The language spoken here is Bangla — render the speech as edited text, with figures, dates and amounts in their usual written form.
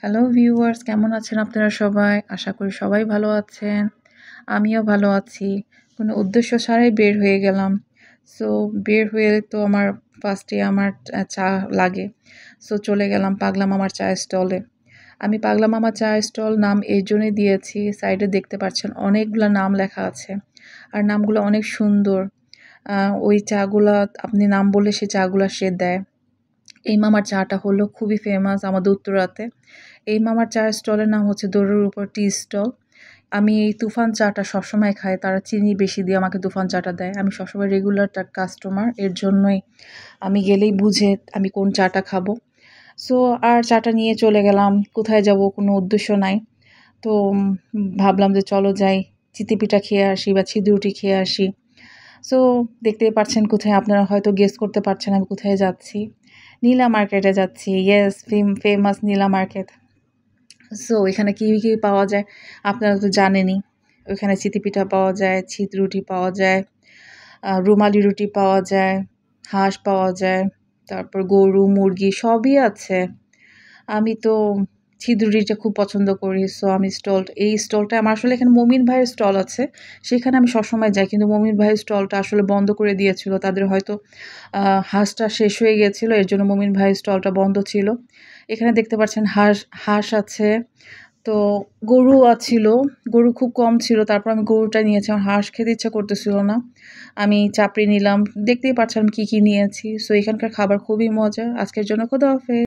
হ্যালো ভিউয়ার্স, কেমন আছেন আপনারা সবাই? আশা করি সবাই ভালো আছেন। আমিও ভালো আছি। কোনো উদ্দেশ্য ছাড়াই বের হয়ে গেলাম। সো বের হয়ে তো আমার ফার্স্টে আমার চা লাগে। সো চলে গেলাম পাগলা মামার চায়ের স্টলে। আমি পাগলা মামার চায়ের স্টল নাম এই জন্যই দিয়েছি, সাইডে দেখতে পাচ্ছেন অনেকগুলা নাম লেখা আছে। আর নামগুলো অনেক সুন্দর। ওই চাগুলা আপনি নাম বললে সেই চাগুলা সে দেয়। এই মামার চাটা হলো খুবই ফেমাস আমাদের উত্তরাতে। এই মামার চায়ের স্টলের নাম হচ্ছে দৌড়ের উপর টি স্টল। আমি এই তুফান চাটা সবসময় খাই। তারা চিনি বেশি দিয়ে আমাকে তুফান চাটা দেয়। আমি সবসময় রেগুলার তার কাস্টমার। এর জন্যই আমি গেলেই বুঝে আমি কোন চাটা খাবো। সো আর চাটা নিয়ে চলে গেলাম। কোথায় যাব কোনো উদ্দেশ্য নাই। তো ভাবলাম যে চলো যাই, চিতি পিঠা খেয়ে আসি বা ছিদ্র রুটি খেয়ে আসি। সো দেখতেই পাচ্ছেন কোথায়, আপনারা হয়তো গেস করতে পারছেন আমি কোথায় যাচ্ছি। নীলা মার্কেটে যাচ্ছি। ইয়েস, ফেমাস নীলা মার্কেট। সো এখানে কী কী পাওয়া যায় আপনারা তো জানেনই। ওইখানে চিতি পিঠা পাওয়া যায়, ছিট রুটি পাওয়া যায়, রুমালি রুটি পাওয়া যায়, হাঁস পাওয়া যায়, তারপর গরু, মুরগি সবই আছে। আমি তো ছিদ্র রুটিটা খুব পছন্দ করি। সো আমি এই স্টলটা আমার আসলে এখানে মমিন ভাইয়ের স্টল আছে। সেখানে আমি সবসময় যাই। কিন্তু মমিন ভাইয়ের স্টলটা আসলে বন্ধ করে দিয়েছিল। তাদের হয়তো হাঁসটা শেষ হয়ে গিয়েছিল। এর জন্য মমিন ভাইয়ের স্টলটা বন্ধ ছিল। এখানে দেখতে পাচ্ছেন হাঁস আছে। তো গরু ছিল। গরু খুব কম ছিল। তারপর আমি গরুটা নিয়েছি। আমার হাঁস খেতে ইচ্ছা করতেছিল না। আমি চাপড়ি নিলাম। দেখতেই পাচ্ছেন আমি কী নিয়েছি। সো এখানকার খাবার খুবই মজা। আজকের জন্য খোদা হাফেজ।